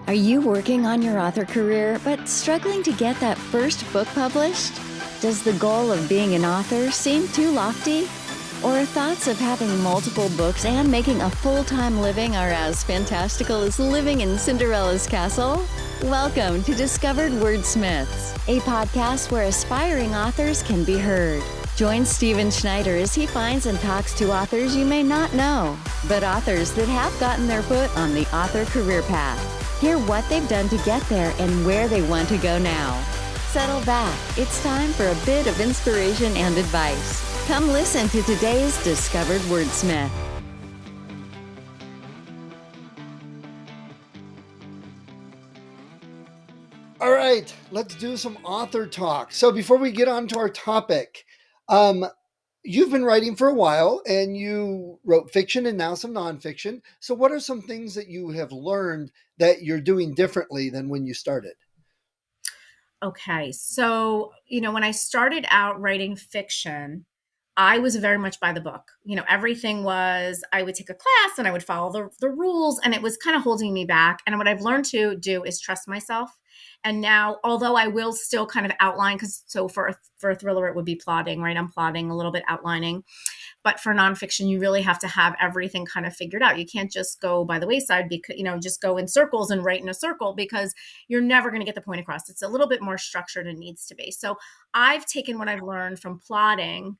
Are you working on your author career but struggling to get that first book published? Does the goal of being an author seem too lofty? Or thoughts of having multiple books and making a full-time living are as fantastical as living in Cinderella's castle? Welcome to Discovered Wordsmiths, a podcast where aspiring authors can be heard. Join Stephen Schneider as he finds and talks to authors you may not know, but authors that have gotten their foot on the author career path. Hear what they've done to get there and where they want to go now. Settle back. It's time for a bit of inspiration and advice. Come listen to today's Discovered Wordsmith. All right, let's do some author talk. So before we get on to our topic, you've been writing for a while and you wrote fiction and now some nonfiction. So what are some things that you have learned that you're doing differently than when you started? Okay. So, when I started out writing fiction, I was very much by the book. Everything was, I would take a class and I would follow the rules, and it was kind of holding me back. And what I've learned to do is trust myself. And now, although I will still kind of outline, because for a thriller, it would be plotting, right? I'm plotting a little bit, outlining. But for nonfiction, you really have to have everything kind of figured out. You can't just go by the wayside because, just go in circles and write in a circle, because you're never going to get the point across. It's a little bit more structured and needs to be. So I've taken what I've learned from plotting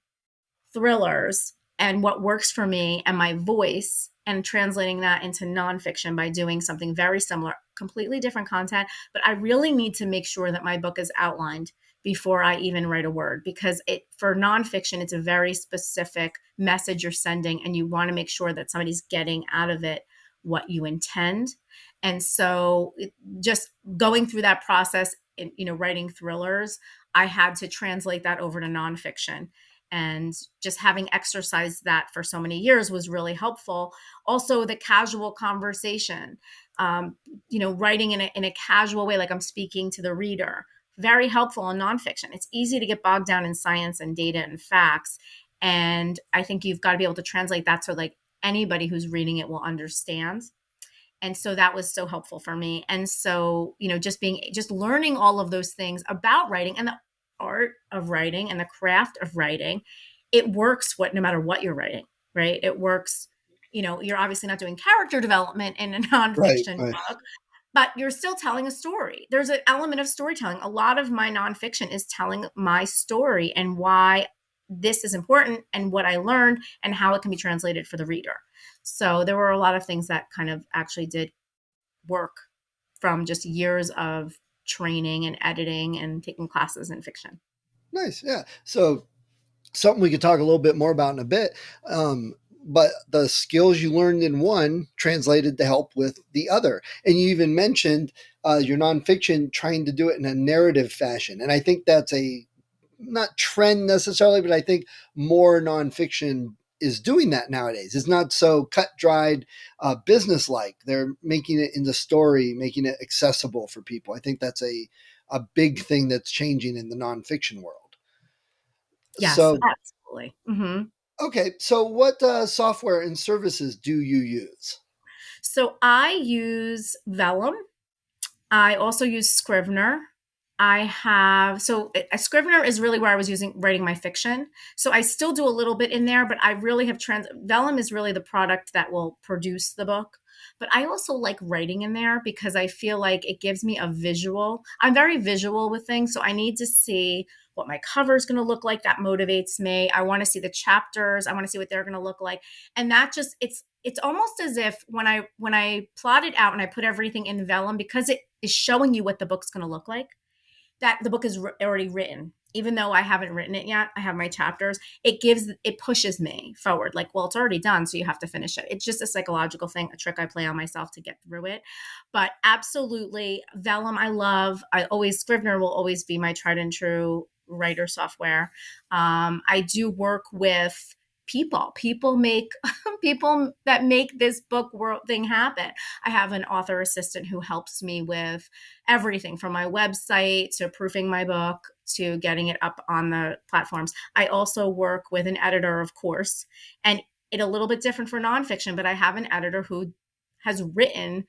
thrillers and what works for me and my voice, and translating that into nonfiction by doing something very similar, completely different content. But I really need to make sure that my book is outlined before I even write a word, because for nonfiction, it's a very specific message you're sending, and you want to make sure that somebody's getting out of it what you intend. And so just going through that process, writing thrillers, I had to translate that over to nonfiction. And just having exercised that for so many years was really helpful. Also, the casual conversation, writing in a casual way, like I'm speaking to the reader, very helpful in nonfiction. It's easy to get bogged down in science and data and facts. And I think you've got to be able to translate that so like anybody who's reading it will understand. And so that was so helpful for me. And so, just learning all of those things about writing and the art of writing and the craft of writing, it works no matter what you're writing, right? It works. You're obviously not doing character development in a nonfiction Right. book, but you're still telling a story. There's an element of storytelling. A lot of my nonfiction is telling my story and why this is important and what I learned and how it can be translated for the reader. So there were a lot of things that kind of actually did work from just years of training and editing and taking classes in fiction. Nice. Yeah. So something we could talk a little bit more about in a bit. But the skills you learned in one translated to help with the other. And you even mentioned your nonfiction trying to do it in a narrative fashion. And I think that's not trend necessarily, but I think more nonfiction is doing that nowadays. It's not so cut dried, business-like. They're making it into story, making it accessible for people. I think that's a big thing that's changing in the nonfiction world. Yes, So, absolutely. Mm-hmm. okay, so what software and services do you use? So I use Vellum. I also use Scrivener. Scrivener is really where I was writing my fiction. So I still do a little bit in there, but I really have Vellum is really the product that will produce the book. But I also like writing in there because I feel like it gives me a visual. I'm very visual with things. So I need to see what my cover is going to look like. That motivates me. I want to see the chapters. I want to see what they're going to look like. And that just, it's almost as if when I plot it out and I put everything in Vellum, because it is showing you what the book's going to look like, that the book is already written. Even though I haven't written it yet, I have my chapters. It pushes me forward. Like, well, it's already done, so you have to finish it. It's just a psychological thing, a trick I play on myself to get through it. But absolutely, Vellum, I love. Scrivener will always be my tried and true writer software. I do work with people make people that make this book world thing happen. I have an author assistant who helps me with everything from my website to proofing my book to getting it up on the platforms. I also work with an editor, of course, and it a little bit different for nonfiction, but I have an editor who has written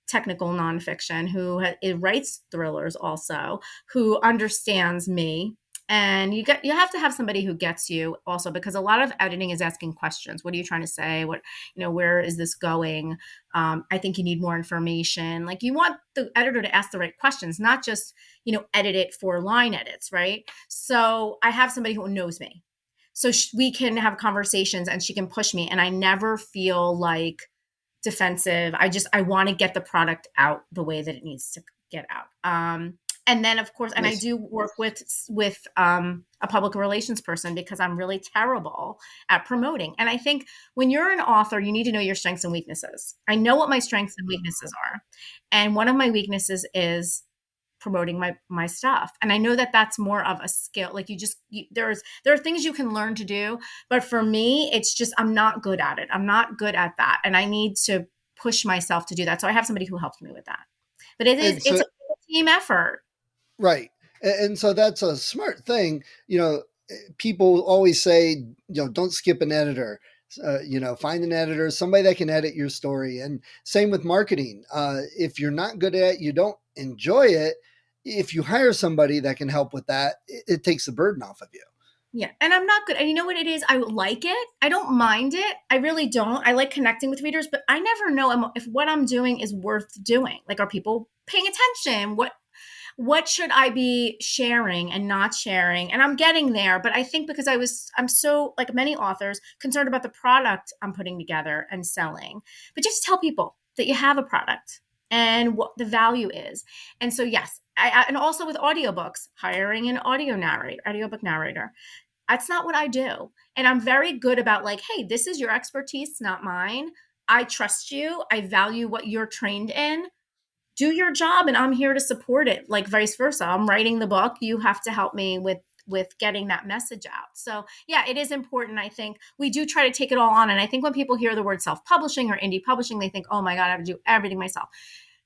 technical nonfiction who it writes thrillers also, who understands me. And you have to have somebody who gets you also, because a lot of editing is asking questions. What are you trying to say? What, where is this going? I think you need more information. Like, you want the editor to ask the right questions, not just, edit it for line edits, right? So I have somebody who knows me. So we can have conversations and she can push me, and I never feel like defensive. I want to get the product out the way that it needs to get out. And then, of course, and I Nice. do work with a public relations person, because I'm really terrible at promoting. And I think when you're an author, you need to know your strengths and weaknesses. I know what my strengths and weaknesses are, and one of my weaknesses is promoting my stuff. And I know that that's more of a skill. Like, there are things you can learn to do, but for me, it's just, I'm not good at it. I'm not good at that, and I need to push myself to do that. So I have somebody who helps me with that. But And it's so, a team effort. right. And so that's a smart thing. People always say, don't skip an editor. Find an editor, somebody that can edit your story. And same with marketing. If you're not good at it, you don't enjoy it. If you hire somebody that can help with that, it takes the burden off of you. Yeah. And I'm not good. And you know what it is? I like it. I don't mind it. I really don't. I like connecting with readers, but I never know if what I'm doing is worth doing. Like, are people paying attention? What should I be sharing and not sharing? And I'm getting there, but I think because I'm so, like many authors, concerned about the product I'm putting together and selling. But just tell people that you have a product and what the value is. And so, yes, and also with audiobooks, hiring an audiobook narrator. That's not what I do. And I'm very good about, like, hey, this is your expertise, not mine. I trust you. I value what you're trained in. Do your job, and I'm here to support it. Like, vice versa. I'm writing the book. You have to help me with getting that message out. So yeah, it is important. I think we do try to take it all on. And I think when people hear the word self-publishing or indie publishing, they think, oh my God, I have to do everything myself.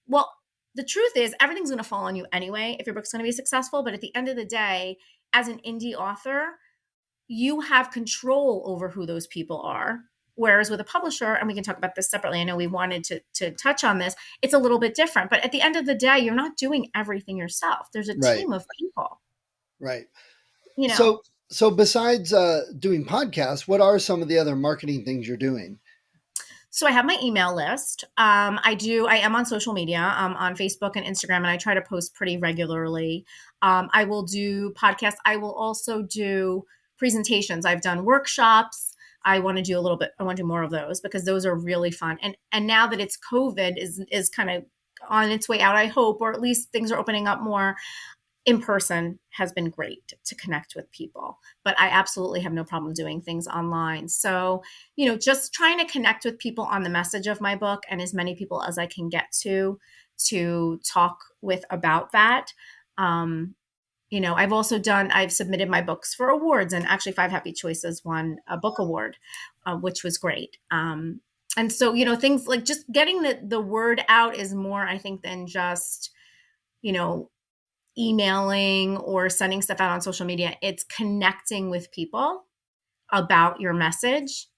Well, the truth is, everything's going to fall on you anyway if your book's going to be successful. But at the end of the day, as an indie author, you have control over who those people are. Whereas with a publisher, and we can talk about this separately, I know we wanted to touch on this, it's a little bit different. But at the end of the day, you're not doing everything yourself. There's a Right. team of people, Right. you know. So besides doing podcasts, what are some of the other marketing things you're doing? So I have my email list. I am on social media, on Facebook and Instagram, and I try to post pretty regularly. I will do podcasts. I will also do presentations. I've done workshops. I want to do more of those, because those are really fun. And now that it's COVID is kind of on its way out, I hope, or at least things are opening up more. In person has been great to connect with people, but I absolutely have no problem doing things online. So, just trying to connect with people on the message of my book, and as many people as I can get to talk with about that. I've submitted my books for awards, and actually Five Happy Choices won a book award, which was great. And so, things like just getting the word out is more, I think, than just, emailing or sending stuff out on social media. It's connecting with people about your message,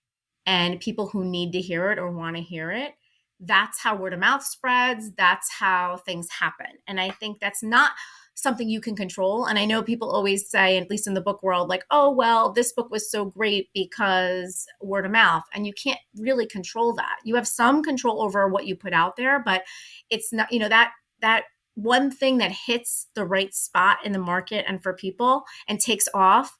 and people who need to hear it or want to hear it. That's how word of mouth spreads. That's how things happen. And I think that's not something you can control. And I know people always say, at least in the book world, like, oh, well, this book was so great because word of mouth. And you can't really control that. You have some control over what you put out there, but it's not, that one thing that hits the right spot in the market and for people and takes off,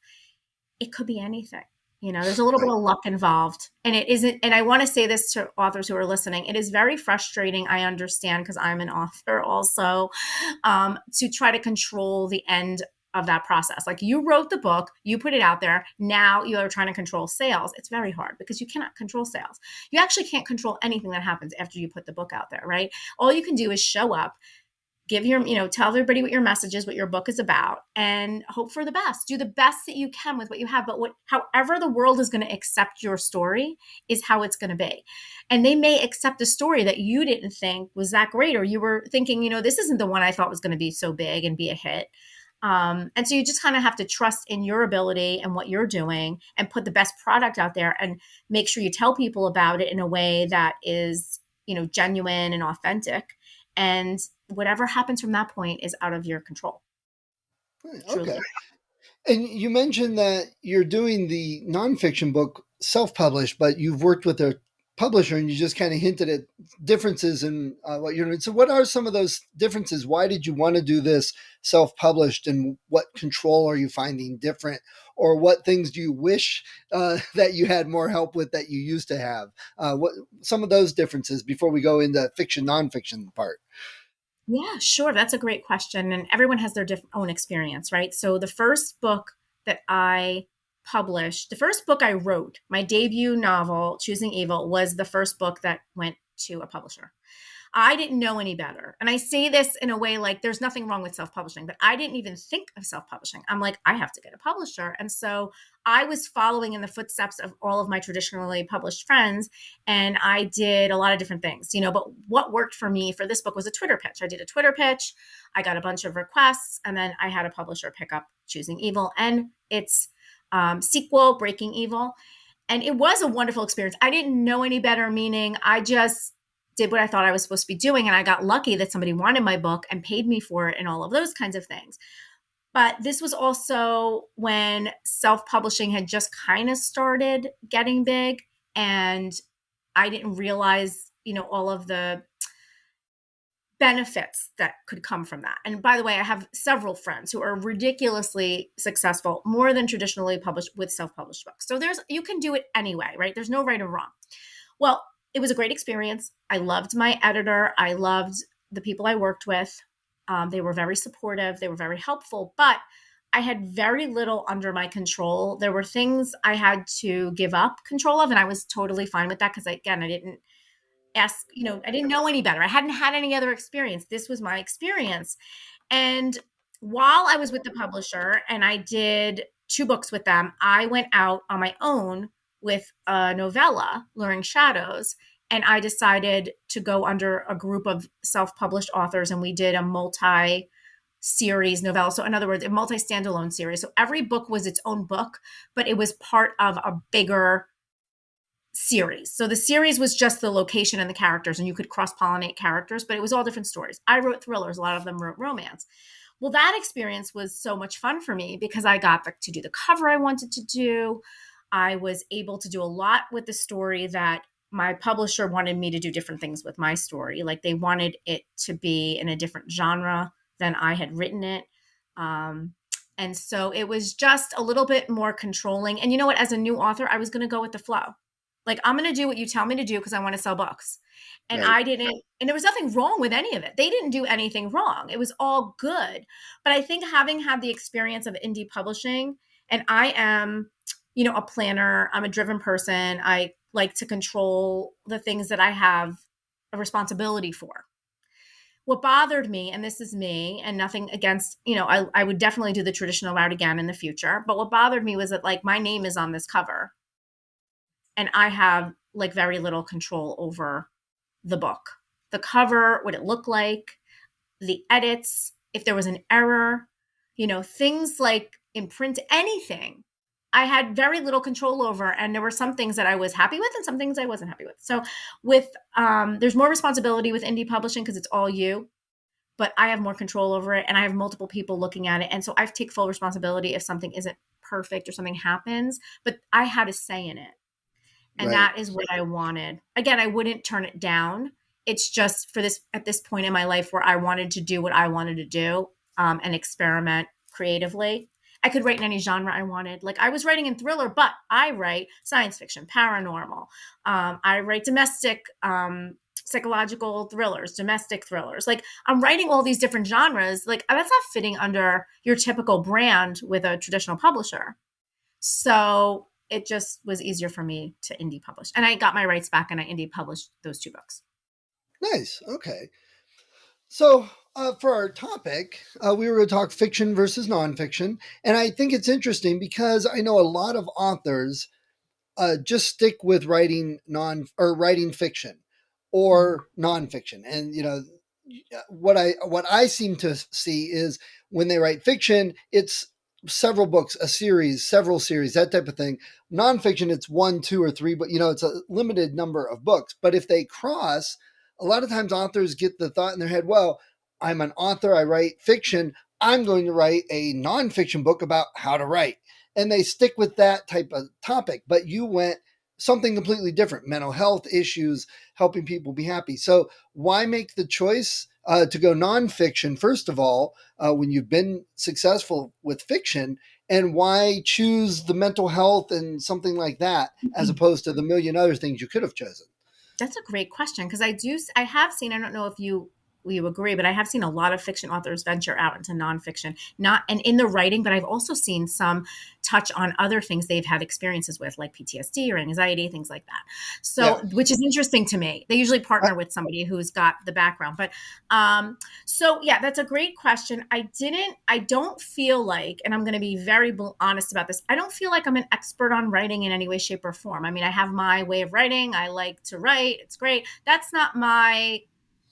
it could be anything. There's a little bit of luck involved, and it isn't. And I want to say this to authors who are listening. It is very frustrating. I understand, because I'm an author also, to try to control the end of that process. Like, you wrote the book, you put it out there. Now you are trying to control sales. It's very hard, because you cannot control sales. You actually can't control anything that happens after you put the book out there, right? All you can do is show up, tell everybody what your message is, what your book is about, and hope for the best. Do the best that you can with what you have. But however the world is going to accept your story is how it's going to be. And they may accept a story that you didn't think was that great, or you were thinking, this isn't the one I thought was going to be so big and be a hit. And so you just kind of have to trust in your ability and what you're doing, and put the best product out there, and make sure you tell people about it in a way that is, genuine and authentic. And whatever happens from that point is out of your control. Truly. Okay. And you mentioned that you're doing the nonfiction book self-published, but you've worked with a publisher, and you just kind of hinted at differences in what you're doing. So what are some of those differences? Why did you want to do this self-published, and what control are you finding different? Or what things do you wish that you had more help with that you used to have? What some of those differences before we go into fiction, nonfiction part? Yeah, sure. That's a great question. And everyone has their own experience, right? So the first book that I published, the first book I wrote, my debut novel, Choosing Evil, was the first book that went to a publisher. I didn't know any better. And I say this in a way like there's nothing wrong with self publishing, but I didn't even think of self publishing. I'm like, I have to get a publisher. And so I was following in the footsteps of all of my traditionally published friends. And I did a lot of different things, but what worked for me for this book was a Twitter pitch. I did a Twitter pitch. I got a bunch of requests. And then I had a publisher pick up Choosing Evil and its sequel, Breaking Evil. And it was a wonderful experience. I didn't know any better, meaning I just did what I thought I was supposed to be doing. And I got lucky that somebody wanted my book and paid me for it and all of those kinds of things. But this was also when self-publishing had just kind of started getting big. And I didn't realize, all of the benefits that could come from that. And by the way, I have several friends who are ridiculously successful, more than traditionally published with self-published books. So you can do it anyway, right? There's no right or wrong. Well, it was a great experience. I loved my editor. I loved the people I worked with. They were very supportive. They were very helpful, but I had very little under my control. There were things I had to give up control of, and I was totally fine with that because, again, I didn't I didn't know any better. I hadn't had any other experience. This was my experience. And while I was with the publisher and I did 2 books with them, I went out on my own with a novella, Luring Shadows, and I decided to go under a group of self-published authors, and we did a multi-series novella. So in other words, a multi-standalone series. So every book was its own book, but it was part of a bigger series. So the series was just the location and the characters, and you could cross-pollinate characters, but it was all different stories. I wrote thrillers. A lot of them wrote romance. Well, that experience was so much fun for me because I got to do the cover I wanted to do. I was able to do a lot with the story that my publisher wanted me to do different things with my story. Like they wanted it to be in a different genre than I had written it. And so it was just a little bit more controlling. And you know what? As a new author, I was going to go with the flow. Like, I'm going to do what you tell me to do because I want to sell books. And Right. I didn't, and there was nothing wrong with any of it. They didn't do anything wrong. It was all good. But I think having had the experience of indie publishing, and I am, a planner, I'm a driven person. I like to control the things that I have a responsibility for. What bothered me, and this is me, and nothing against, I would definitely do the traditional route again in the future. But what bothered me was that, like, my name is on this cover and I have like very little control over the book. The cover, what it looked like, the edits, if there was an error, things like in print, anything. I had very little control over, and there were some things that I was happy with and some things I wasn't happy with. So there's more responsibility with indie publishing because it's all you, but I have more control over it and I have multiple people looking at it. And so I take full responsibility if something isn't perfect or something happens, but I had a say in it. And Right. that is what I wanted. Again, I wouldn't turn it down. It's just at this point in my life where I wanted to do what I wanted to do and experiment creatively. I could write in any genre I wanted. Like I was writing in thriller, but I write science fiction, paranormal. I write domestic, psychological thrillers, domestic thrillers. Like I'm writing all these different genres. Like that's not fitting under your typical brand with a traditional publisher. So it just was easier for me to indie publish. And I got my rights back and I indie published those 2 books. Nice. Okay. So, for our topic, we were going to talk fiction versus nonfiction. And I think it's interesting because I know a lot of authors just stick with writing fiction or nonfiction. And, what I seem to see is when they write fiction, it's several books, a series, several series, that type of thing. Nonfiction, it's 1, 2, or 3, but it's a limited number of books. But if they cross, a lot of times authors get the thought in their head, well, I'm an author, I write fiction, I'm going to write a nonfiction book about how to write. And they stick with that type of topic. But you went something completely different, mental health issues, helping people be happy. So why make the choice to go nonfiction, first of all, when you've been successful with fiction? And why choose the mental health and something like that as opposed to the million other things you could have chosen? That's a great question because I have seen, I don't know if you agree, but I have seen a lot of fiction authors venture out into nonfiction, not and in the writing, but I've also seen some touch on other things they've had experiences with, like PTSD or anxiety, things like that. Yeah. So, which is interesting to me. They usually partner with somebody who's got the background. But so yeah, that's a great question. I don't feel like, and I'm going to be very honest about this, I don't feel like I'm an expert on writing in any way, shape, or form. I mean, I have my way of writing. I like to write. It's great. That's not my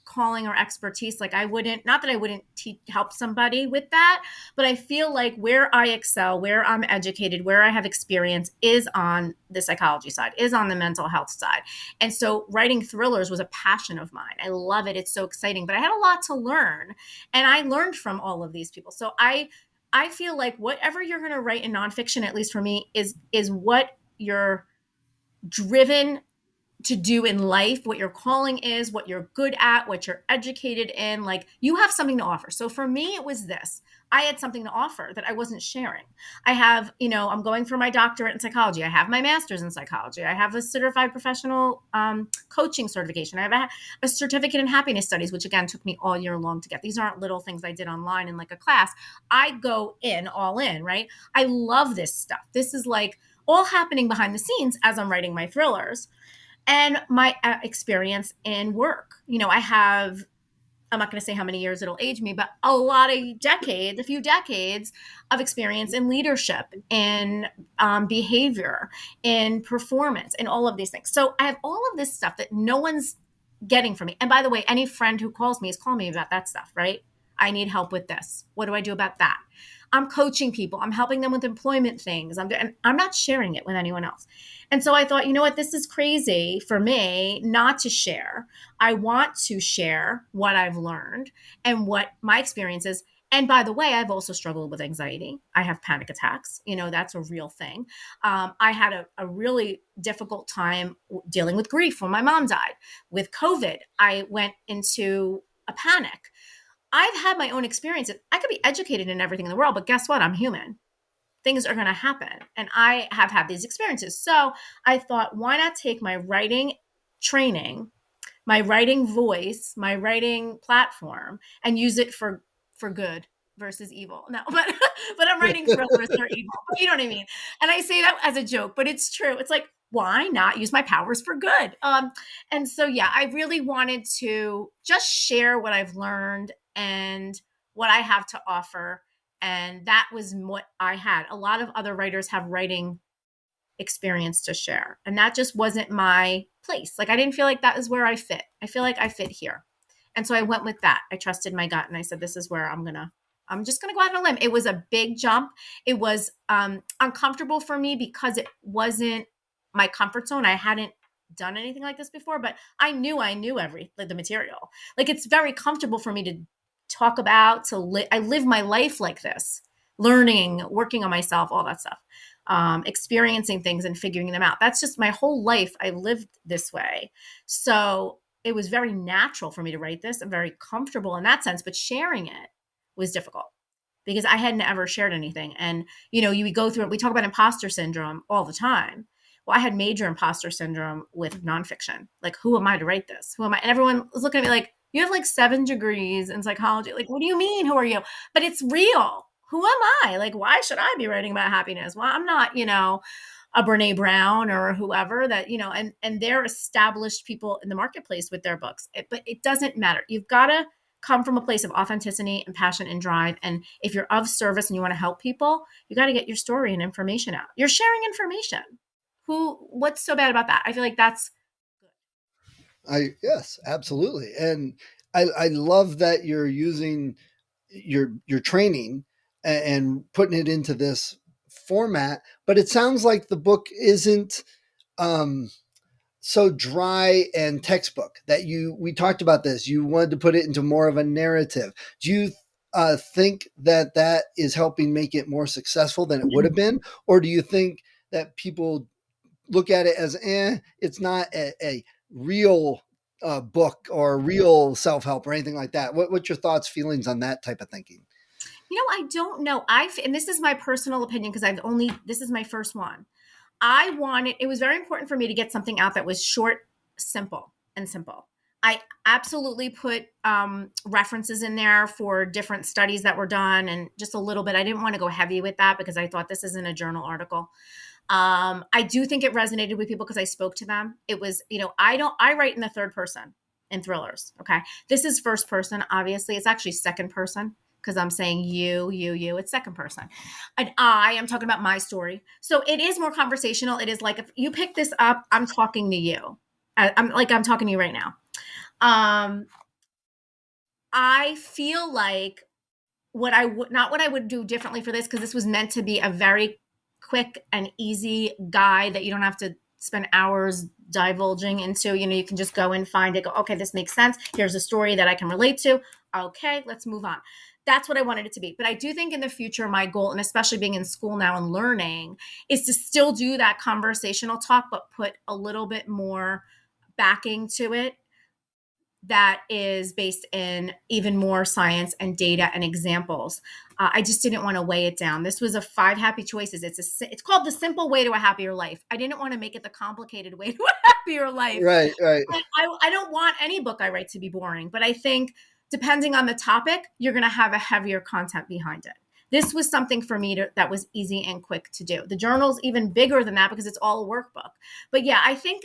calling or expertise. Like I wouldn't, not that I wouldn't help somebody with that, but I feel like where I excel, where I'm educated, where I have experience is on the psychology side, is on the mental health side. And so writing thrillers was a passion of mine. I love it. It's so exciting, but I had a lot to learn, and I learned from all of these people. So I feel like whatever you're going to write in nonfiction, at least for me, is what you're driven to do in life, what your calling is, what you're good at, what you're educated in. Like you have something to offer. So for me, it was this. I had something to offer that I wasn't sharing. I have, I'm going for my doctorate in psychology. I have my master's in psychology. I have a certified professional coaching certification. I have a certificate in happiness studies, which again took me all year long to get. These aren't little things I did online in like a class. I go in all in, right? I love this stuff. This is like all happening behind the scenes as I'm writing my thrillers and my experience in work. I have, I'm not going to say how many years it'll age me, but a few decades of experience in leadership, in behavior, in performance, in all of these things. So I have all of this stuff that no one's getting from me. And by the way, any friend who calls me is calling me about that stuff, right? I need help with this. What do I do about that? I'm coaching people. I'm helping them with employment things. And I'm not sharing it with anyone else. And so I thought, you know what? This is crazy for me not to share. I want to share what I've learned and what my experience is. And by the way, I've also struggled with anxiety. I have panic attacks. That's a real thing. I had a really difficult time dealing with grief when my mom died. With COVID, I went into a panic. I've had my own experiences. I could be educated in everything in the world, but guess what? I'm human. Things are going to happen. And I have had these experiences. So I thought, why not take my writing training, my writing voice, my writing platform, and use it for good versus evil. No, but I'm writing thrillers that are evil. You know what I mean? And I say that as a joke, but it's true. It's like, why not use my powers for good? And so yeah, I really wanted to just share what I've learned and what I have to offer. And that was what I had. A lot of other writers have writing experience to share. And that just wasn't my place. Like I didn't feel like that is where I fit. I feel like I fit here. And so I went with that. I trusted my gut and I said, this is where I'm just going to go out on a limb. It was a big jump. It was uncomfortable for me because it wasn't my comfort zone. I hadn't done anything like this before, but I knew the material. Like it's very comfortable for me to talk about, I live my life like this, learning, working on myself, all that stuff. Experiencing things and figuring them out. That's just my whole life. I lived this way. So it was very natural for me to write this. I'm very comfortable in that sense, but sharing it was difficult because I hadn't ever shared anything. And, you go through it. We talk about imposter syndrome all the time. Well, I had major imposter syndrome with nonfiction. Like, who am I to write this? Who am I? And everyone was looking at me like, you have like 7 degrees in psychology. Like, what do you mean? Who are you? But it's real. Who am I? Like, why should I be writing about happiness? Well, I'm not, a Brene Brown or whoever that, and they're established people in the marketplace with their books. But it doesn't matter. You've got to come from a place of authenticity and passion and drive. And if you're of service and you want to help people, you got to get your story and information out. You're sharing information. What's so bad about that? I feel like that's good. Yes, absolutely. And I love that you're using your training and putting it into this format, but it sounds like the book isn't so dry and textbook that we talked about this. You wanted to put it into more of a narrative. Do you think that that is helping make it more successful than it would have been? Or do you think that people look at it as, it's not a real book or real self-help or anything like that? What's your thoughts, feelings on that type of thinking? I don't know. And this is my personal opinion because this is my first one. It was very important for me to get something out that was short, simple, and simple. I absolutely put references in there for different studies that were done and just a little bit. I didn't want to go heavy with that because I thought this isn't a journal article. I do think it resonated with people because I spoke to them. It was, I write in the third person in thrillers. Okay. This is first person, obviously. It's actually second person because I'm saying you. It's second person. And I am talking about my story. So it is more conversational. It is like if you pick this up, I'm talking to you. I'm talking to you right now. I feel like not what I would do differently for this, because this was meant to be a very quick and easy guide that you don't have to spend hours divulging into. You can just go and find it, go, okay, this makes sense. Here's a story that I can relate to. Okay, let's move on. That's what I wanted it to be. But I do think in the future, my goal, and especially being in school now and learning, is to still do that conversational talk, but put a little bit more backing to it that is based in even more science and data and examples. I just didn't want to weigh it down. This was a 5 happy choices. It's called The Simple Way to a Happier Life. I didn't want to make it the complicated way to a happier life. Right. I don't want any book I write to be boring, but I think depending on the topic, you're going to have a heavier content behind it. This was something for me that was easy and quick to do. The journal's even bigger than that because it's all a workbook. But yeah, I think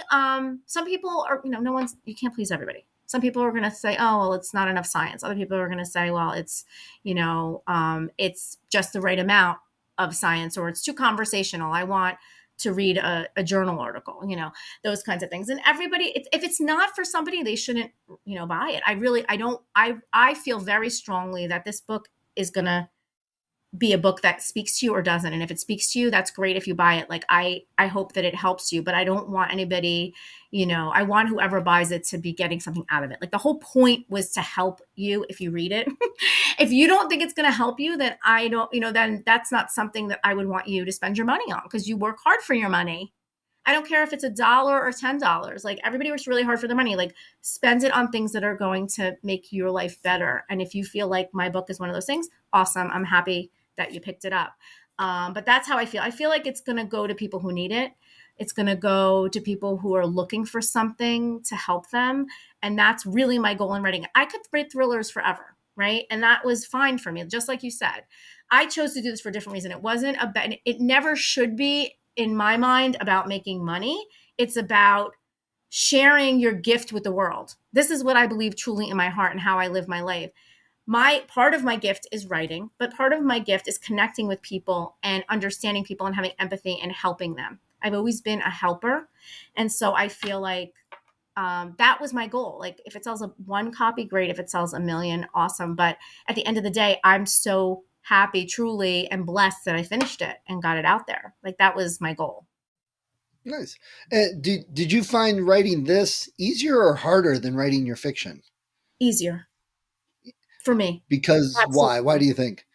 some people are, you can't please everybody. Some people are going to say, oh, well, it's not enough science. Other people are going to say, well, it's, it's just the right amount of science, or it's too conversational. I want to read a journal article, those kinds of things. And everybody, if it's not for somebody, they shouldn't, buy it. I feel very strongly that this book is going to be a book that speaks to you or doesn't. And if it speaks to you, that's great if you buy it. Like I hope that it helps you, but I don't want anybody, I want whoever buys it to be getting something out of it. Like the whole point was to help you if you read it. If you don't think it's going to help you, then then that's not something that I would want you to spend your money on, because you work hard for your money. I don't care if it's $1 or $10. Like everybody works really hard for their money. Like spend it on things that are going to make your life better. And if you feel like my book is one of those things, awesome. I'm happy that you picked it up. But that's how I feel. I feel like it's going to go to people who need it. It's going to go to people who are looking for something to help them. And that's really my goal in writing. I could write thrillers forever, right? And that was fine for me. Just like you said, I chose to do this for a different reason. It never should be, in my mind, about making money. It's about sharing your gift with the world. This is what I believe truly in my heart and how I live my life. Part of my gift is writing, but part of my gift is connecting with people and understanding people and having empathy and helping them. I've always been a helper. And so I feel like that was my goal. Like if it sells one copy, great. If it sells 1 million, awesome. But at the end of the day, I'm so happy, truly, and blessed that I finished it and got it out there. Like that was my goal. Nice. Did you find writing this easier or harder than writing your fiction? Easier for me. Because Absolutely. why do you think?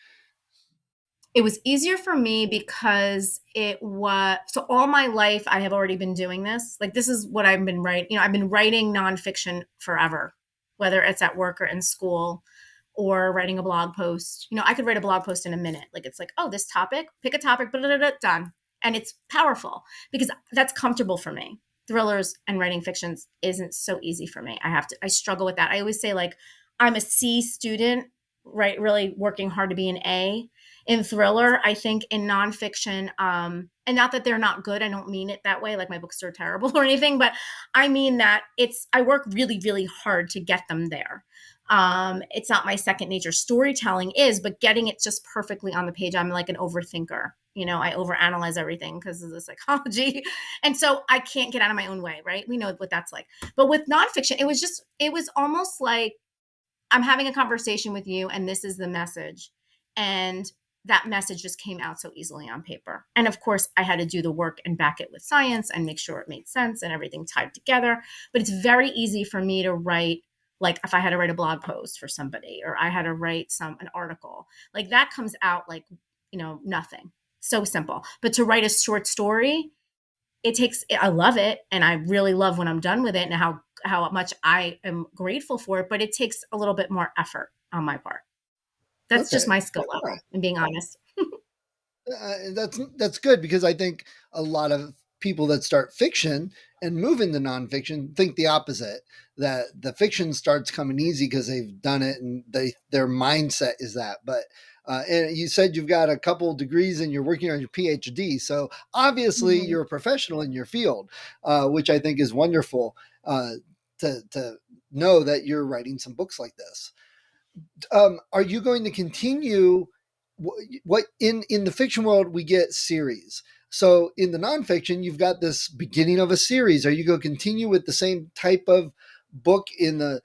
It was easier for me because so all my life I have already been doing this. Like this is what I've been writing. I've been writing nonfiction forever, whether it's at work or in school or writing a blog post. I could write a blog post in a minute. Like it's like, oh, this topic, pick a topic, done. And it's powerful because that's comfortable for me. Thrillers and writing fictions isn't so easy for me. I struggle with that. I always say like I'm a C student, right? Really working hard to be an A. In thriller, I think in nonfiction, and not that they're not good, I don't mean it that way, like my books are terrible or anything, but I mean that I work really, really hard to get them there. It's not my second nature. Storytelling is, but getting it just perfectly on the page, I'm like an overthinker. I overanalyze everything because of the psychology. And so I can't get out of my own way, right? We know what that's like. But with nonfiction, it was almost like I'm having a conversation with you and this is the message. And that message just came out so easily on paper. And of course, I had to do the work and back it with science and make sure it made sense and everything tied together. But it's very easy for me to write, like if I had to write a blog post for somebody, or I had to write an article, like that comes out like, nothing. So simple. But to write a short story, I love it. And I really love when I'm done with it and how much I am grateful for it, but it takes a little bit more effort on my part. That's just Okay. my skill All level right. and being honest. That's good, because I think a lot of people that start fiction and move into nonfiction think the opposite, that the fiction starts coming easy because they've done it and their mindset is that. But and you said you've got a couple degrees and you're working on your PhD, so obviously Mhm. you're a professional in your field, which I think is wonderful, to know that you're writing some books like this. Are you going to continue what in the fiction world we get series? So in the nonfiction, you've got this beginning of a series. Are you going to continue with the same type of book in the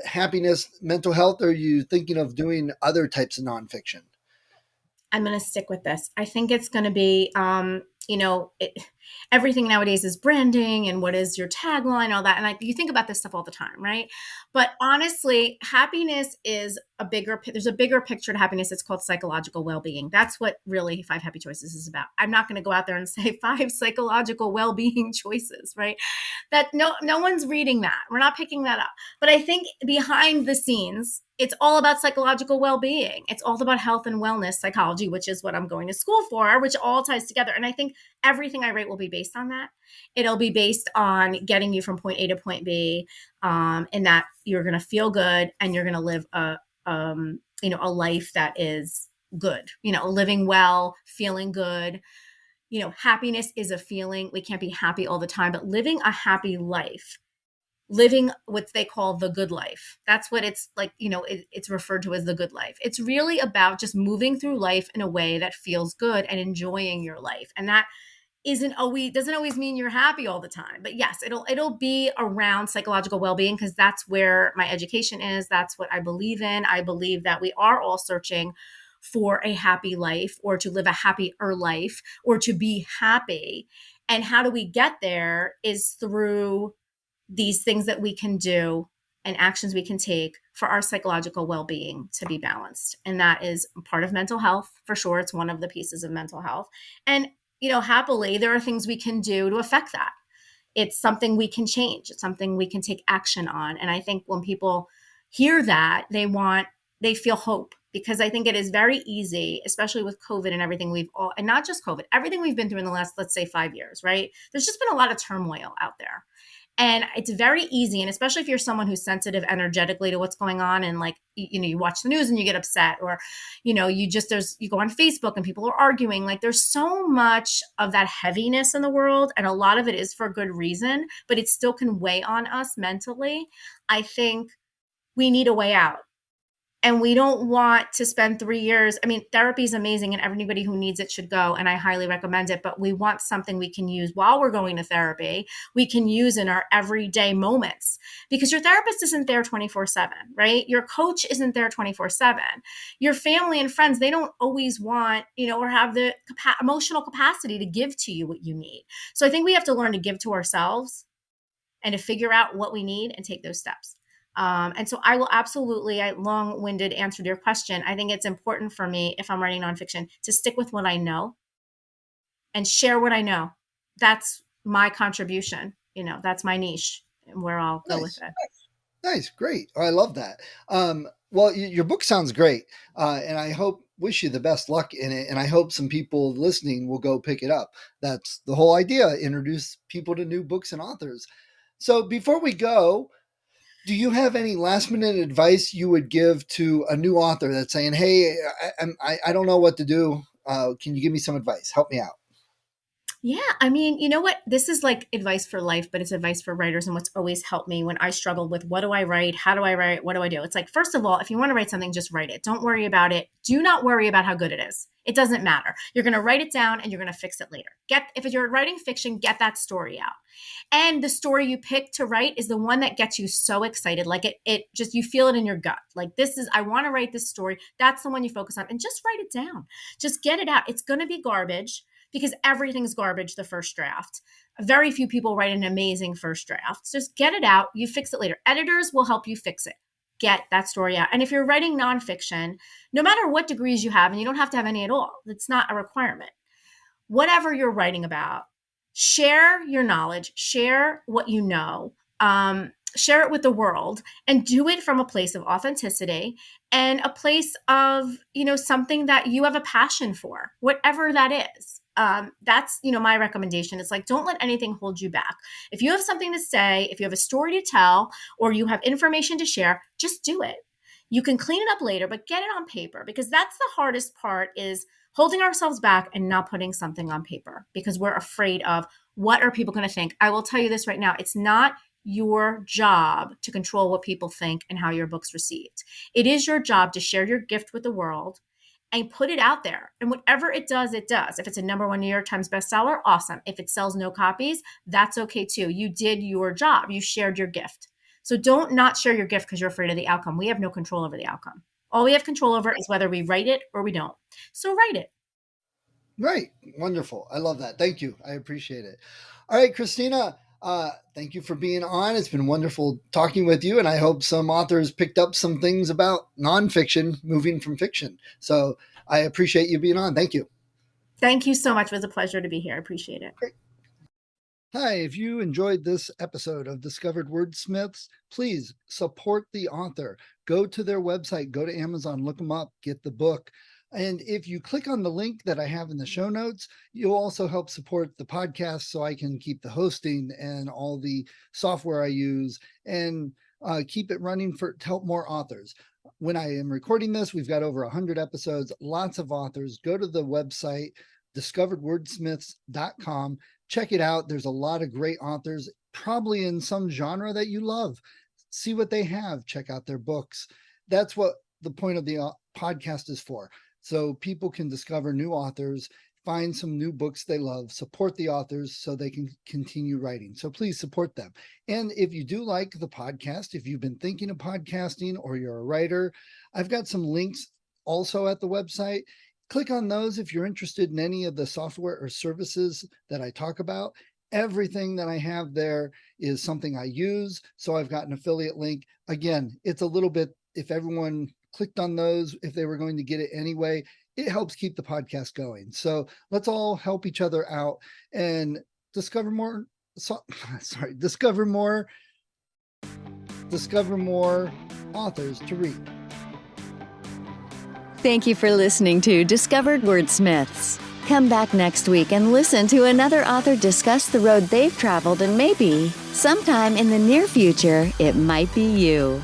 happiness, mental health? Or are you thinking of doing other types of nonfiction? I'm going to stick with this. I think it's going to be, everything nowadays is branding and what is your tagline, all that. And you think about this stuff all the time, right? But honestly, happiness is there's a bigger picture to happiness. It's called psychological well-being. That's what really Five Happy Choices is about. I'm not going to go out there and say 5 psychological well-being choices, right? That no one's reading that. We're not picking that up. But I think behind the scenes, it's all about psychological well-being. It's all about health and wellness psychology, which is what I'm going to school for, which all ties together. And I think everything I write will be based on that. It'll be based on getting you from point A to point B, and that you're going to feel good and you're going to live a life that is good. Living well, feeling good. Happiness is a feeling. We can't be happy all the time, but living a happy life, living what they call the good life. That's what it's like, it's referred to as the good life. It's really about just moving through life in a way that feels good and enjoying your life. And that doesn't always mean you're happy all the time. But yes, it'll be around psychological well-being, because that's where my education is. That's what I believe in. I believe that we are all searching for a happy life, or to live a happier life, or to be happy. And how do we get there is through these things that we can do and actions we can take for our psychological well-being to be balanced. And that is part of mental health, for sure. It's one of the pieces of mental health. And, happily, there are things we can do to affect that. It's something we can change. It's something we can take action on. And I think when people hear that, they feel hope, because I think it is very easy, especially with COVID and everything and not just COVID, everything we've been through in the last, let's say, 5 years, right? There's just been a lot of turmoil out there. And it's very easy. And especially if you're someone who's sensitive energetically to what's going on, and like, you watch the news and you get upset, or, you go on Facebook and people are arguing. Like, there's so much of that heaviness in the world. And a lot of it is for good reason, but it still can weigh on us mentally. I think we need a way out. And we don't want to spend 3 years. I mean, therapy is amazing and everybody who needs it should go. And I highly recommend it. But we want something we can use while we're going to therapy. We can use in our everyday moments, because your therapist isn't there 24/7, right? Your coach isn't there 24/7. Your family and friends, they don't always want, or have the emotional capacity to give to you what you need. So I think we have to learn to give to ourselves and to figure out what we need and take those steps. And so I will absolutely, I long-winded answered your question. I think it's important for me, if I'm writing nonfiction, to stick with what I know and share what I know. That's my contribution. That's my niche and where I'll go with Nice. it. Nice, great. Oh, I love that. Well, your book sounds great, and I wish you the best luck in it. And I hope some people listening will go pick it up. That's the whole idea: introduce people to new books and authors. So, before we go, do you have any last minute advice you would give to a new author that's saying, "Hey, I don't know what to do. Can you give me some advice? Help me out." Yeah, I mean, you know what? This is like advice for life, but it's advice for writers. And what's always helped me when I struggled with what do I write? How do I write? What do I do? It's like, first of all, if you want to write something, just write it. Don't worry about it. Do not worry about how good it is. It doesn't matter. You're going to write it down and you're going to fix it later. If you're writing fiction, get that story out. And the story you pick to write is the one that gets you so excited. Like it just, you feel it in your gut. Like I want to write this story. That's the one you focus on and just write it down. Just get it out. It's going to be garbage because everything's garbage the first draft. Very few people write an amazing first draft. Just get it out. You fix it later. Editors will help you fix it. Get that story out. And if you're writing nonfiction, no matter what degrees you have, and you don't have to have any at all, it's not a requirement. Whatever you're writing about, share your knowledge, share what you know, share it with the world, and do it from a place of authenticity and a place of, something that you have a passion for, whatever that is. That's, my recommendation. It's like, don't let anything hold you back. If you have something to say, if you have a story to tell, or you have information to share, just do it. You can clean it up later, but get it on paper, because that's the hardest part, is holding ourselves back and not putting something on paper because we're afraid of what are people going to think. I will tell you this right now. It's not your job to control what people think and how your book's received. It is your job to share your gift with the world and put it out there. And whatever it does, it does. If it's a #1 New York Times bestseller, awesome. If it sells no copies, that's okay too. You did your job. You shared your gift. So don't not share your gift because you're afraid of the outcome. We have no control over the outcome. All we have control over is whether we write it or we don't. So write it. Right. Wonderful. I love that. Thank you. I appreciate it. All right, Kristina, thank you for being on. It's been wonderful talking with you, and I hope some authors picked up some things about nonfiction moving from fiction. So I appreciate you being on. Thank you. Thank you so much. It was a pleasure to be here. I appreciate it. Great. Hi, if you enjoyed this episode of Discovered Wordsmiths, please support the author. Go to their website, go to Amazon, look them up, get the book. And if you click on the link that I have in the show notes, you'll also help support the podcast so I can keep the hosting and all the software I use and keep it running to help more authors. When I am recording this, we've got over 100 episodes, lots of authors. Go to the website, discoveredwordsmiths.com. Check it out. There's a lot of great authors, probably in some genre that you love. See what they have. Check out their books. That's what the point of the podcast is for. So people can discover new authors, find some new books they love, support the authors so they can continue writing. So please support them. And if you do like the podcast, if you've been thinking of podcasting or you're a writer, I've got some links also at the website. Click on those if you're interested in any of the software or services that I talk about. Everything that I have there is something I use. So I've got an affiliate link. Again, it's a little bit, if everyone clicked on those, if they were going to get it anyway, it helps keep the podcast going. So let's all help each other out and discover more authors to read. Thank you for listening to Discovered Wordsmiths. Come back next week and listen to another author discuss the road they've traveled, and maybe, sometime in the near future, it might be you.